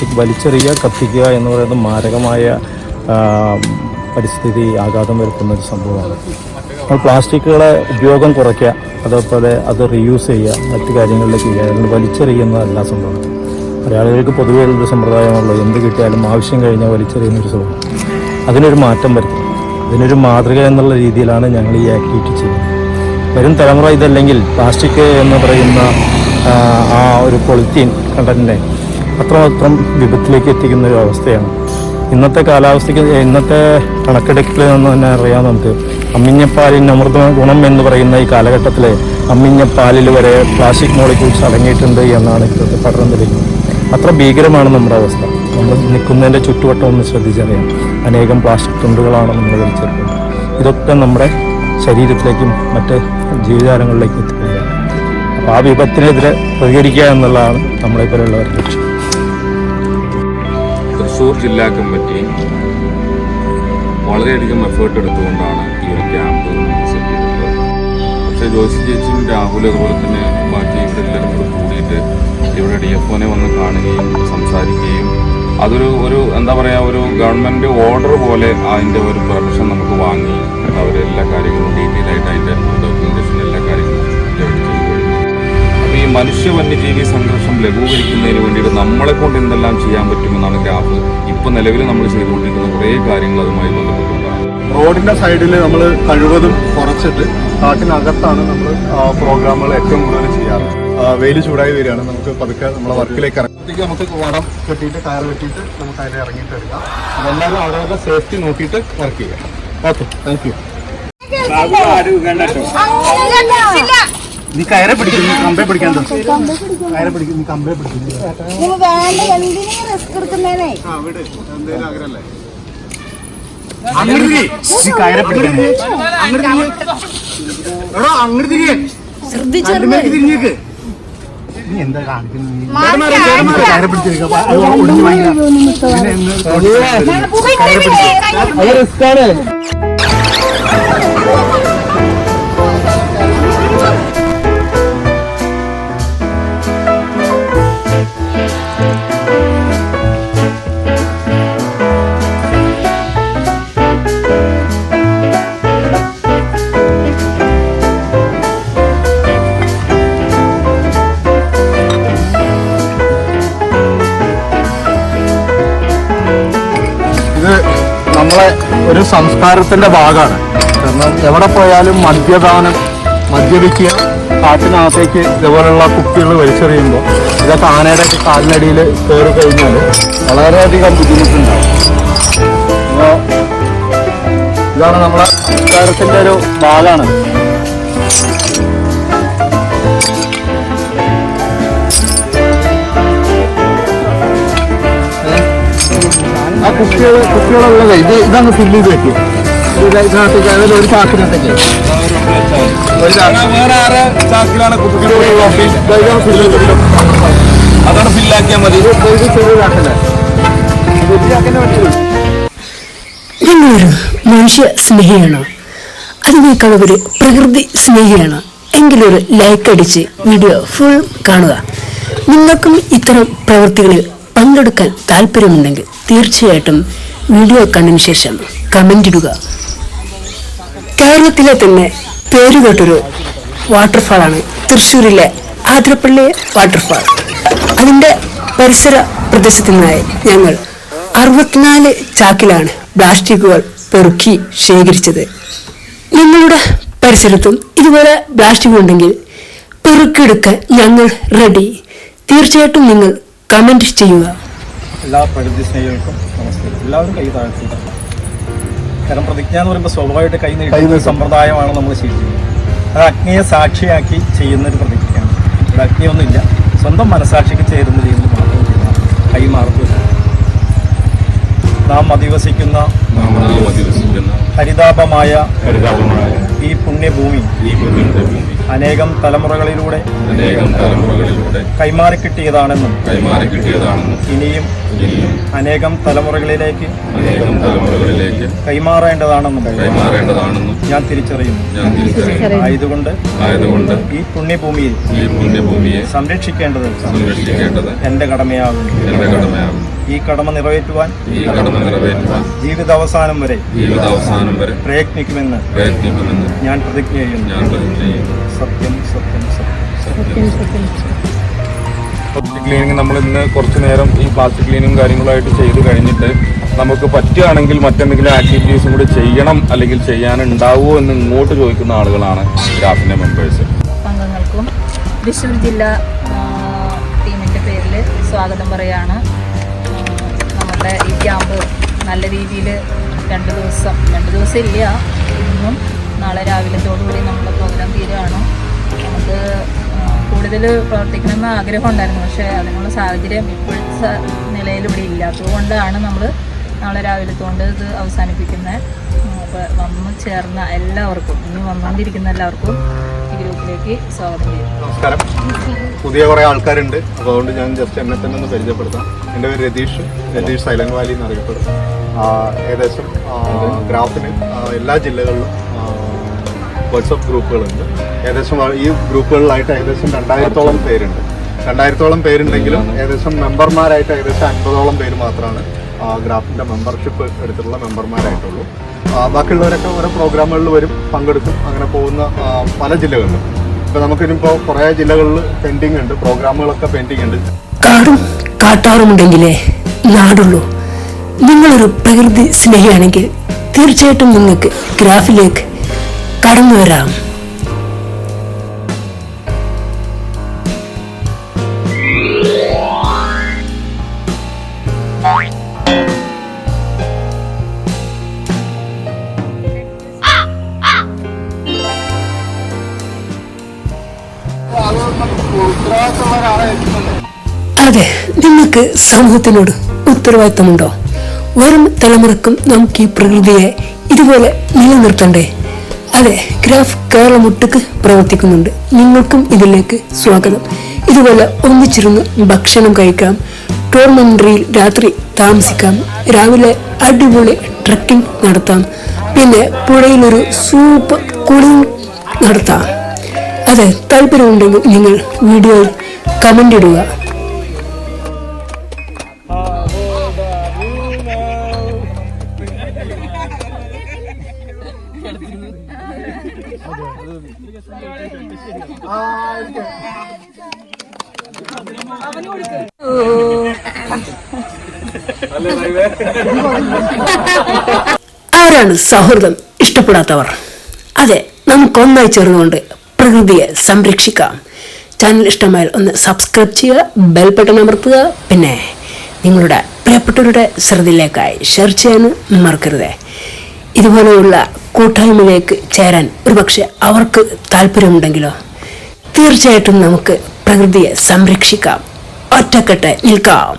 Plastic വലിച്ചെറിയുക, കത്തിക്കുക എന്ന് പറയുന്നത് മാരകമായ പരിസ്ഥിതി ആഘാതം വരുത്തുന്ന ഒരു സംഭവമാണ്. നമ്മൾ പ്ലാസ്റ്റിക്കുകളെ ഉപയോഗം കുറയ്ക്കുക, അതേപോലെ അത് റീയൂസ് ചെയ്യുക, മറ്റു കാര്യങ്ങളിലേക്ക് ചെയ്യുക. അതുകൊണ്ട് വലിച്ചെറിയുന്നതല്ല സംഭവം. മലയാളികൾക്ക് പൊതുവേ ഒരു സമ്പ്രദായമുള്ളത് എന്ത് കിട്ടിയാലും ആവശ്യം കഴിഞ്ഞാൽ വലിച്ചെറിയുന്നൊരു സ്വഭാവം. അതിനൊരു മാറ്റം വരുത്തും. അതിനൊരു മാതൃക എന്നുള്ള രീതിയിലാണ് ഞങ്ങൾ ഈ ആക്ടിവിറ്റി ചെയ്യുന്നത്. വരും തലമുറ ഇതല്ലെങ്കിൽ പ്ലാസ്റ്റിക് എന്ന് പറയുന്ന ആ ഒരു പൊളിത്തീൻ കണ്ടന്റിനെ അത്രമാത്രം വിപത്തിലേക്ക് എത്തിക്കുന്ന ഒരു അവസ്ഥയാണ്. ഇന്നത്തെ കാലാവസ്ഥയ്ക്ക്, ഇന്നത്തെ കണക്കെടുപ്പിൽ നിന്ന് തന്നെ അറിയാം നമുക്ക്. അമ്മിഞ്ഞപ്പാലിന് അമൃത ഗുണം എന്ന് പറയുന്ന ഈ കാലഘട്ടത്തിൽ അമ്മിഞ്ഞപ്പാലിൽ വരെ പ്ലാസ്റ്റിക് മോളിക്യൂൾസ് അടങ്ങിയിട്ടുണ്ട് എന്നാണ് ഇപ്പോഴത്തെ പഠനം തെളിയിക്കുന്നത്. അത്ര ഭീകരമാണ് നമ്മുടെ അവസ്ഥ. നമ്മൾ നിൽക്കുന്നതിൻ്റെ ചുറ്റുവട്ടം ഒന്ന് ശ്രദ്ധിച്ചറിയാം. അനേകം പ്ലാസ്റ്റിക് തുണ്ടുകളാണ് നമ്മൾ വലിച്ചെടുക്കുന്നത്. ഇതൊക്കെ നമ്മുടെ ശരീരത്തിലേക്കും മറ്റ് ജീവജാലങ്ങളിലേക്കും എത്തിക്കുകയാണ്. അപ്പോൾ ആ വിപത്തിനെതിരെ പ്രതികരിക്കുക എന്നുള്ളതാണ് നമ്മളെ പോലെയുള്ളവരുടെ ലക്ഷ്യം. തൃശ്ശൂർ ജില്ലാ കമ്മിറ്റി വളരെയധികം എഫേർട്ട് എടുത്തുകൊണ്ടാണ് ഈ ഒരു ക്യാമ്പ് സെറ്റ് ചെയ്തിട്ടുള്ളത്. പക്ഷേ ജോസി ചേച്ചിയും രാഹുൽ അതുപോലെ തന്നെ ബാക്കി ഇവരെല്ലാവരും കൂടെ കൂടിയിട്ട് ഇവിടെ DFOനെ വന്ന് കാണുകയും സംസാരിക്കുകയും അതൊരു എന്താ പറയുക, ഒരു ഗവൺമെൻറ് ഓർഡർ പോലെ അതിൻ്റെ ഒരു പെർമിഷൻ നമുക്ക് വാങ്ങി അവരെല്ലാ കാര്യങ്ങളും ഡീറ്റെയിൽ ആയിട്ട് അതിൻ്റെ ഡോക്യുമെൻറ്റേഷൻ എല്ലാ കാര്യങ്ങളും ചെയ്തു. അപ്പോൾ ഈ മനുഷ്യ വന്യജീവി സംഘർഷം ലഘൂകരിക്കുന്നതിന് വേണ്ടിയിട്ട് നമ്മളെ കൊണ്ട് എന്തെല്ലാം ചെയ്യാൻ പറ്റുമെന്നാണ് ഗ്രാഫ് ഇപ്പോൾ നിലവിൽ നമ്മൾ ചെയ്തുകൊണ്ടിരിക്കുന്ന കുറേ കാര്യങ്ങൾ അതുമായി ബന്ധപ്പെട്ടുണ്ടാകും. റോഡിന്റെ സൈഡിൽ നമ്മൾ കഴിവതും കുറച്ചിട്ട് കാട്ടിനകത്താണ് നമ്മൾ പ്രോഗ്രാമുകൾ ഏറ്റവും കൂടുതൽ ചെയ്യാറ്. വെയിൽ ചൂടായി വരികയാണ്, നമുക്ക് പതുക്കെ നമ്മളെ വർക്കിലേക്ക് ഇറങ്ങി നമുക്ക് വടം കെട്ടിയിട്ട് ടയർ കെട്ടിയിട്ട് നമുക്ക് അതിനെ ഇറങ്ങിയിട്ട് എടുക്കാം. അതെല്ലാവരും അവരവരുടെ സേഫ്റ്റി നോക്കിയിട്ട് വർക്ക് ചെയ്യാം. Okay, thank you. നീ കയറെ പിടിക്കും, കമ്പെ പിടിക്കാൻ കയറെ പിടിക്കും, നീ കമ്പെ പിടിക്കും. എന്തേലും ആഗ്രഹമല്ലേ അങ്ങോട്ട് നീ കയറെ പിടിക്കാൻ അങ്ങോട്ട് തിരികെ തിരിഞ്ഞേക്ക്. നീ എന്താ കാണിക്കുന്നത്? കയറെ പിടിച്ചേക്കാം. നമ്മളെ ഒരു സംസ്കാരത്തിന്റെ ഭാഗമാണ്. കാരണം എവിടെ പോയാലും മദ്യപിക്കുക, കാട്ടിനകത്തേക്ക് ഇതുപോലുള്ള കുപ്പികൾ വലിച്ചെറിയുമ്പോൾ ഇതൊക്കെ ആനയുടെ കാലിനടിയിൽ കയറി കഴിഞ്ഞാൽ വളരെയധികം ബുദ്ധിമുട്ടുണ്ടാവും. അപ്പോൾ ഇതാണ് നമ്മളെ സംസ്കാരത്തിന്റെ ഒരു ഭാഗമാണ്. ആ കുട്ടികളുള്ളത് ഇതങ്ങ് ഫില്ല് ചെയ്ത് വെക്കും. ഇതിനകത്തേക്ക് അതായത് ഒരു ചാക്കിനകത്തേക്ക് അതാണ് ഫില്ലാക്കിയാൽ മതി. നിങ്ങളൊരു മനുഷ്യ സ്നേഹിയാണോ, അതിനേക്കാൾ ഒരു പ്രകൃതി സ്നേഹിയാണോ എങ്കിലൊരു ലൈക്ക് അടിച്ച് വീഡിയോ ഫുൾ കാണുക. നിങ്ങൾക്കും ഇത്തരം പ്രവൃത്തികളിൽ പങ്കെടുക്കാൻ താല്പര്യമുണ്ടെങ്കിൽ തീർച്ചയായിട്ടും വീഡിയോ കണ്ടതിന് ശേഷം കമൻ്റ് ഇടുക. കേരളത്തിലെ തന്നെ പേരുകേട്ടൊരു വാട്ടർഫാളാണ് തൃശ്ശൂരിലെ ആതിരപ്പള്ളി വാട്ടർഫാൾ. അതിൻ്റെ പരിസര പ്രദേശത്തു നിന്നായി ഞങ്ങൾ 64 ചാക്കിലാണ് പ്ലാസ്റ്റിക്കുകൾ പെറുക്കി ശേഖരിച്ചത്. നിങ്ങളുടെ പരിസരത്തും ഇതുപോലെ പ്ലാസ്റ്റിക് ഉണ്ടെങ്കിൽ പെറുക്കിയെടുക്കാൻ ഞങ്ങൾ റെഡി. തീർച്ചയായിട്ടും നിങ്ങൾ കമന്റ് ചെയ്യുക. എല്ലാ പ്രകൃതി സ്നേഹികൾക്കും നമസ്കാരം. എല്ലാവരും കൈ താഴ്ത്തുക. കാരണം പ്രതിജ്ഞ എന്ന് പറയുമ്പോൾ സ്വാഭാവികമായിട്ട് കൈ നീട്ടുന്ന സമ്പ്രദായമാണ് നമ്മൾ ശീലിക്കുന്നത്. അത് അഗ്നിയെ സാക്ഷിയാക്കി ചെയ്യുന്നൊരു പ്രതിജ്ഞയാണ്. ഇവിടെ അഗ്നിയൊന്നുമില്ല, സ്വന്തം മനസാക്ഷിക്ക് ചേരുന്ന ചെയ്യുന്നത് മാത്രം കൈ മാറുന്നില്ല. നാം അധിവസിക്കുന്ന ഹരിതാപമായ ഈ പുണ്യഭൂമി അനേകം തലമുറകളിലൂടെ കൈമാറിക്കിട്ടിയതാണെന്നും ഇനിയും അനേകം തലമുറകളിലേക്ക് കൈമാറേണ്ടതാണെന്നും ഞാൻ തിരിച്ചറിയുന്നു. ആയതുകൊണ്ട് ഈ പുണ്യഭൂമിയെ സംരക്ഷിക്കേണ്ടത് എൻ്റെ കടമയാകുന്നു. ഈ കടമ നിറവേറ്റുവാൻ ജീവിതാവസാനം വരെ പ്രയത്നിക്കുമെന്ന് ഞാൻ പ്രതിജ്ഞ ചെയ്യുന്നു. സത്യം സത്യം സത്യം. പ്ലാസ്റ്റിക് ക്ലീനിങ് നമ്മൾ ഇന്ന് കുറച്ചു നേരം ഈ പ്ലാസ്റ്റിക് ക്ലീനിങ് കാര്യങ്ങളായിട്ട് ചെയ്ത് കഴിഞ്ഞിട്ട് നമുക്ക് പറ്റുകയാണെങ്കിൽ മറ്റെന്തെങ്കിലും ആക്ടിവിറ്റീസും കൂടി ചെയ്യണം അല്ലെങ്കിൽ ചെയ്യാനുണ്ടാവുമോ എന്ന് ഇങ്ങോട്ട് ചോദിക്കുന്ന ആളുകളാണ് ഗ്രാഫിന്റെ മെമ്പേഴ്സ്. അംഗങ്ങൾക്കും തൃശ്ശൂർ ജില്ലാ ടീമിൻ്റെ പേരിൽ സ്വാഗതം പറയുകയാണ്. നമ്മുടെ ഈ ക്യാമ്പ് നല്ല രീതിയിൽ രണ്ട് ദിവസം ഇല്ല, ഇന്നും നാളെ രാവിലത്തോടുകൂടി നമ്മുടെ പ്രോഗ്രാം തീരുകയാണ്. നമുക്ക് കൂടുതൽ പ്രവർത്തിക്കണമെന്ന് ആഗ്രഹം ഉണ്ടായിരുന്നു, പക്ഷേ അതിനുള്ള സാഹചര്യം ഇപ്പോഴത്തെ നിലയിൽ ഇവിടെ ഇല്ലാത്തത് കൊണ്ടാണ് നമ്മൾ നാളെ രാവിലത്തോണ്ട് ഇത് അവസാനിപ്പിക്കുന്നത്. അപ്പോൾ വന്നു ചേർന്ന എല്ലാവർക്കും, ഇനി വന്നുകൊണ്ടിരിക്കുന്ന എല്ലാവർക്കും ഈ ഗ്രൂപ്പിലേക്ക് സ്വാഗതം ചെയ്യും. നമസ്കാരം. പുതിയ കുറേ ആൾക്കാരുണ്ട്, അപ്പോൾ അതുകൊണ്ട് ഞാൻ ജസ്റ്റ് എന്നെ തന്നെ ഒന്ന് പരിചയപ്പെടുത്താം. എൻ്റെ പേര് രതീഷ് സൈലന്റ് വാലി എന്നറിയപ്പെടും. ഏകദേശം ഗ്രാഫിന് എല്ലാ ജില്ലകളിലും വാട്സപ്പ് ഗ്രൂപ്പുകളുണ്ട്. ഏകദേശം ഈ ഗ്രൂപ്പുകളിലായിട്ട് ഏകദേശം 2000-ഓളം പേരുണ്ട്. 2000-ഓളം പേരുണ്ടെങ്കിലും ഏകദേശം മെമ്പർമാരായിട്ട് ഏകദേശം 50-ഓളം പേര് മാത്രമാണ് ഗ്രാഫിൻ്റെ മെമ്പർഷിപ്പ് എടുത്തിട്ടുള്ള മെമ്പർമാരായിട്ടുള്ളൂ. ബാക്കിയുള്ളവരൊക്കെ ഓരോ പ്രോഗ്രാമുകളിൽ വരും, പങ്കെടുക്കും, അങ്ങനെ പോകുന്ന പല ജില്ലകളിലും. ഇപ്പോൾ നമുക്കിനിപ്പോൾ കുറേ ജില്ലകളിൽ പെൻഡിങ് ഉണ്ട്, പ്രോഗ്രാമുകളൊക്കെ പെൻഡിങ് ഉണ്ട്. കാടും കാട്ടാറുമുണ്ടെങ്കിലേ നാടുള്ളൂ. നിങ്ങളൊരു പ്രകൃതി സ്നേഹിയാണെങ്കിൽ തീർച്ചയായിട്ടും നിങ്ങൾക്ക് ഗ്രാഫിലേക്ക് കടന്നു വരാം. അതെ, നിങ്ങൾക്ക് സമൂഹത്തിനോട് ഉത്തരവാദിത്തമുണ്ടോ? വരും തലമുറക്കും നമുക്ക് ഈ പ്രകൃതിയെ ഇതുപോലെ നിലനിർത്തണ്ടേ? അതെ, ഗ്രാഫ് കേരളമൊട്ടുക്ക് പ്രവർത്തിക്കുന്നുണ്ട്. നിങ്ങൾക്കും ഇതിലേക്ക് സ്വാഗതം. ഇതുപോലെ ഒന്നിച്ചിരുന്ന് ഭക്ഷണം കഴിക്കാം, ടൂർണമെന്റിൽ രാത്രി താമസിക്കാം, രാവിലെ അടിപൊളി ട്രക്കിംഗ് നടത്താം, പിന്നെ പുഴയിലൊരു സൂപ്പർ കൂളിംഗ് നടത്താം. അതെ, താല്പര്യമുണ്ടെങ്കിൽ നിങ്ങൾ വീഡിയോയിൽ കമന്റ് ഇടുക. ആരാണ് സൗഹൃദം ഇഷ്ടപ്പെടാത്തവർ? അതെ, നമുക്കൊന്നായി ചേർന്നുകൊണ്ട് പ്രകൃതിയെ സംരക്ഷിക്കാം. ചാനൽ ഇഷ്ടമായാൽ ഒന്ന് സബ്സ്ക്രൈബ് ചെയ്യുക, ബെൽ ബട്ടൺ അമർത്തുക, പിന്നെ നിങ്ങളുടെ പ്രിയപ്പെട്ടവരുടെ ശ്രദ്ധയിലേക്കായി ഷെയർ ചെയ്യാൻ മറക്കരുത്. ഇതുപോലെയുള്ള കൂട്ടായ്മയിലേക്ക് ചേരാൻ ഒരുപക്ഷെ അവർക്ക് താല്പര്യമുണ്ടെങ്കിലോ? തീർച്ചയായിട്ടും നമുക്ക് പ്രകൃതിയെ സംരക്ഷിക്കാം, ഒറ്റക്കെട്ട് നിൽക്കാം.